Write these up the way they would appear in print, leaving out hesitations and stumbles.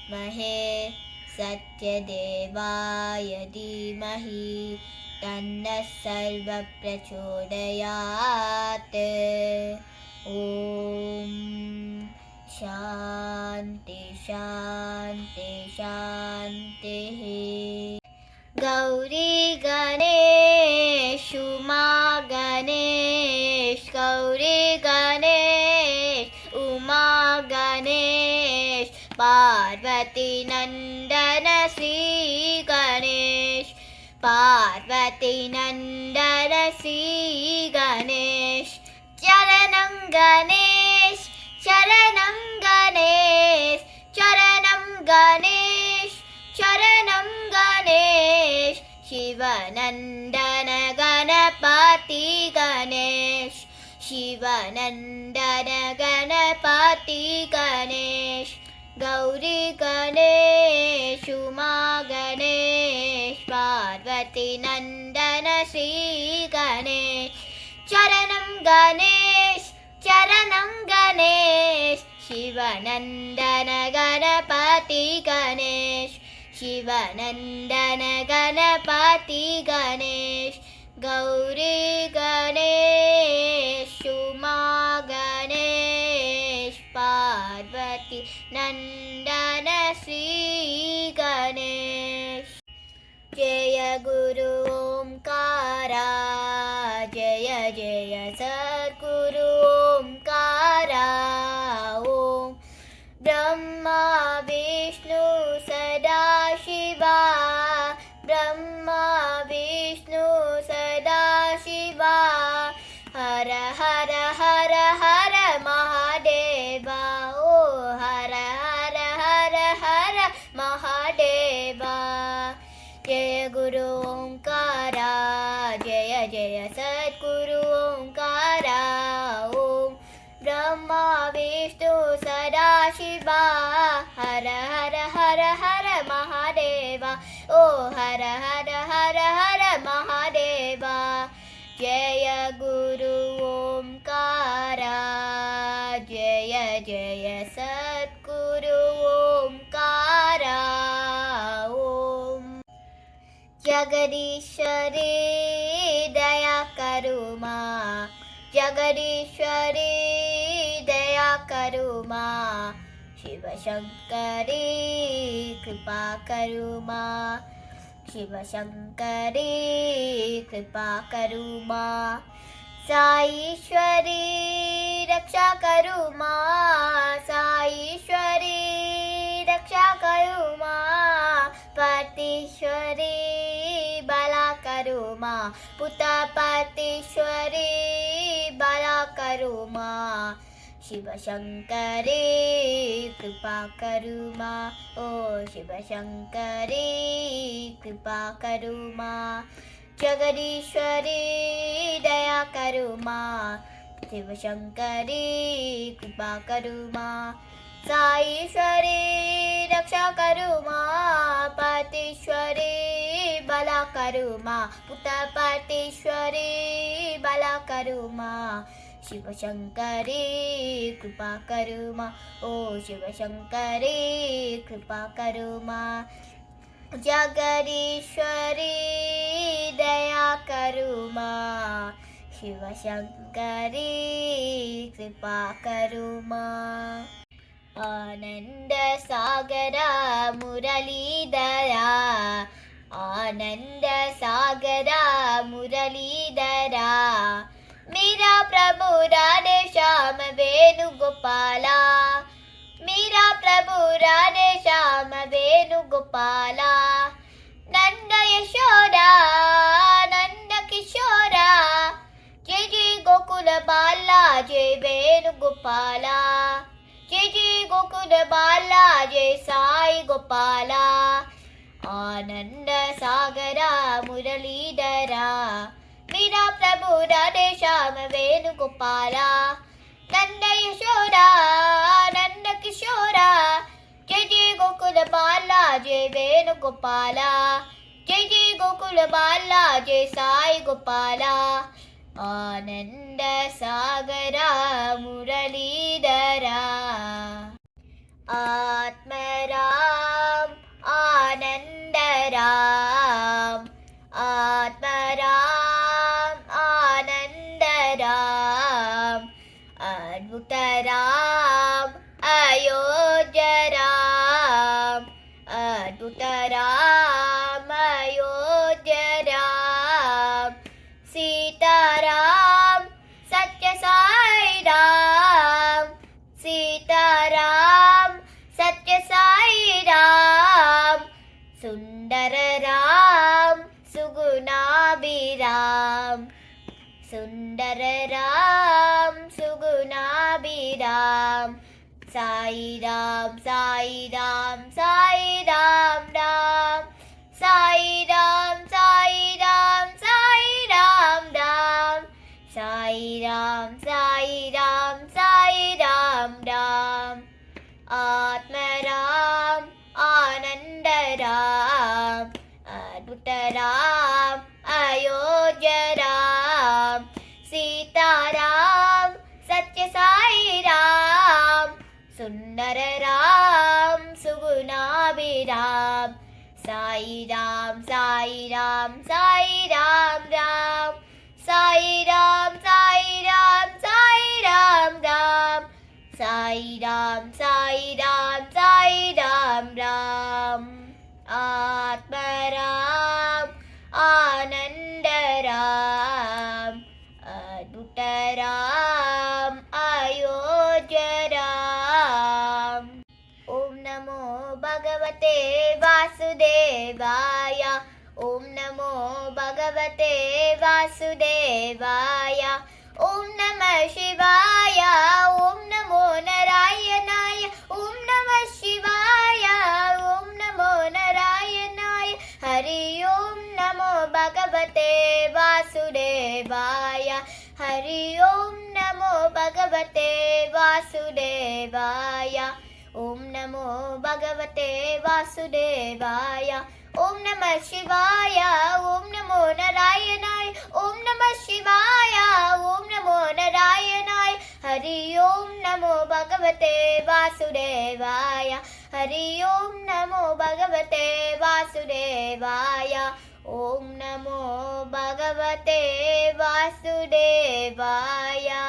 विद्महे सत्यदेवाय धीमहि तन्नः सर्वः प्रचोदयात्। ॐ शान्ति शान्ति शान्तिः। गौरी गणेश उमा गणेश गौरी गणेश उमा गणेश पार्वती नंदन श्री गणेश पार्वती नंदन श्री गणेश चरणं गणेश चरणं गणेश चरणं गणेश चरणं गणेश शिवनंदन गणपति गणेश शिवनंदन गणपति गणेश गौरी गणेश उमा गणेश पार्वती नंदन श्री गणेश चरणं गणेश चरणं गणेश शिवनंदन गणपति गणेश शिवनंदन गणपति गणेश गौरी गणेश उमा गणेश पार्वती नंदन श्री गणेश। जय गुरु ओंकारा जय जय सद्गुरु ओंकारा ओम ब्रह्मा विष्णु सदाशिवा ब्रह्मा विष्णु सदाशिवा हर हर हर हर महादेवा ओ हर हर हर हर महादेवा। जय गुरु ओंकारा जय जय सद्गुरु ओंकारा ओम ब्रह्मा विष्णु सदाशिवा हर हर हर हर महादेवा ओ हर हर हर हर महादेवा। जय गुरु ओंकारा जय जय सद्गुरु ओंकारा ओम जगदीश्वरी दया करो माँ जगदीश्वरी दया करो माँ शिव शंकरी कृपा करो माँ शिव शंकरी कृपा करो माँ साईश्वरी रक्षा करो माँ साईश्वरी रक्षा करो माँ पतीश्वरी बाला करो माँ पुतापतीश्वरी बाला करो माँ शिव शंकरी कृपा करो माँ ओ शिव शंकरी कृपा करो माँ जगदीश्वरी दया करो माँ शिव शंकरी कृपा करो माँ साईश्वरी रक्षा करो माँ पतीश्वरी बाला करो माँ पुतापतीश्वरी बाला करो माँ शिव शंकरी कृपा करो माँ ओ शिव शंकरी कृपा करो माँ जगदीश्वरी दया करो माँ शिव शंकरी कृपा करो माँ आनंद सागरा मुरलीधरा आनंद सागरा मुरलीधरा मेरा प्रभु राधे श्याम वेणुगोपाला मेरा प्रभु राधे श्याम वेणुगोपाला नंद यशोदा नंद किशोरा जय जय गोकुल बाला जय वेणुगोपाला जय जय गोकुल बाला जय साई गोपाला आनंद सागरा मुरलीधरा मेरा प्रभु राधे श्याम वेणुगोपाला नंद यशोदा नंद किशोरा जय जय गोकुल बाला जय वेणुगोपाला जय जय गोकुल बाला जय साई गोपाला आनंद सागरा मुरलीधरा आत्मरा Sai Ram, Sai Ram, Sai Ram Ram. Sai Ram, Sai Ram, Sai Ram Ram. Sai Ram, Sai Ram, Sai Ram Ram. Atma Ram, Ananda Ram, Adbhuta Ram, Ayodhya Ram. Sita Ram, Satya Sai Ram. Sundara Ram, Sugunabhi Ram. Sai Ram, Sai Ram, Sai Ram Ram. Sai Ram, Sai Ram, Sai Ram Ram. Sai Ram, Sai Ram, Sai Ram Ram. Atma Ram, Ananda Ram, Adbhuta Ram, Ayodhya Ram. Om Namo Bhagavate Vasudevaya. Om Namo Bhagavate Vasudevaya. Om Namah Shivaya. Om Namo Narayanaya. Om Namah Shivaya. Om Namo Narayanaya. Hari Om Namo Bhagavate Vasudevaya. Hari Om Namo Bhagavate Vasudevaya. Om Namo Bhagavate Vasudevaya. Om Namah Shivaya. Om Namo Narayanaya. Om Namah Shivaya. Om Namo Narayanaya. Hari Om Namo Bhagavate Vasudevaya. Hari Om Namo Bhagavate Vasudevaya. Om Namo Bhagavate Vasudevaya.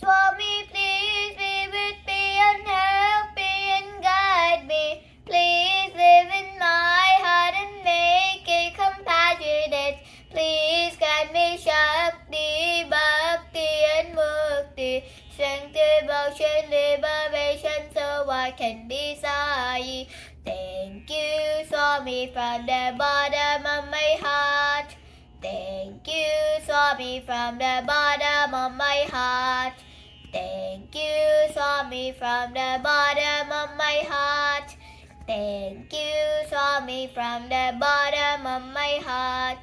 Swami, please be with me and help me and guide me. Please live in my heart and make it compassionate. Please grant me Shakti, Bhakti and Mukti. Strength, devotion, liberation so I can be Sai. Thank you, Swami, from the bottom of my heart. Thank you, Swami, from the bottom of my heart. Thank you, Swami, from the bottom of my heart. Thank you, Swami, from the bottom of my heart.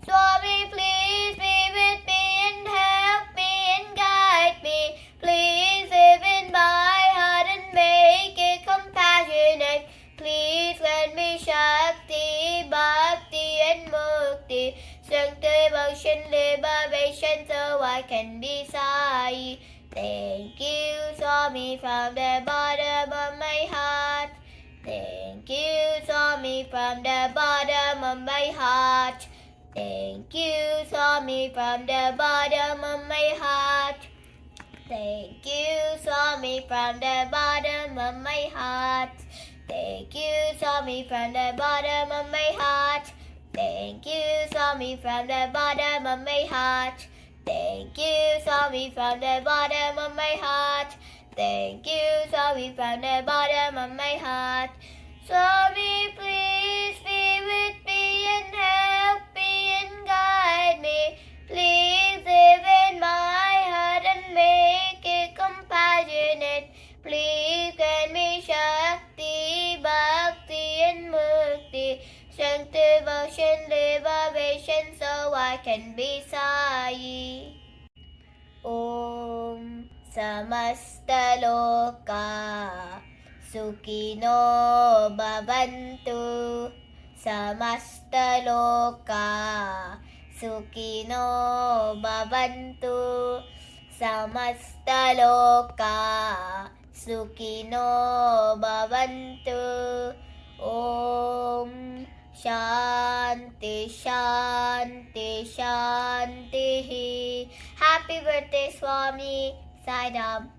Swami, please be with me and help me and guide me. Please live in my heart and make it compassionate. Please grant me Shakti, Bhakti and Mukti. Strength, devotion, liberation so I can be Sai. Thank you, Swami, from the bottom of my heart. Thank you, Swami, from the bottom of my heart. Thank you, Swami, from the bottom of my heart. Thank you, Swami, from the bottom of my heart. Thank you, Swami, from the bottom of my heart. Thank you, Swami, from the bottom of my heart. Thank you, Swami, from the bottom of my heart. Thank you, Swami, from the bottom of my heart. Swami, please be with me and help me and guide me. Please live in my heart and make it compassionate. Please grant me Shakti, Bhakti and Mukti. Strength, devotion, liberation so I can be Sai. Om Samasta Loka Sukhino Bhavantu. Samasta Loka Sukhino Bhavantu. Samasta Loka Sukhino Bhavantu. Om Shanti, Shanti, Shanti. Happy birthday, Swami. Sai Ram.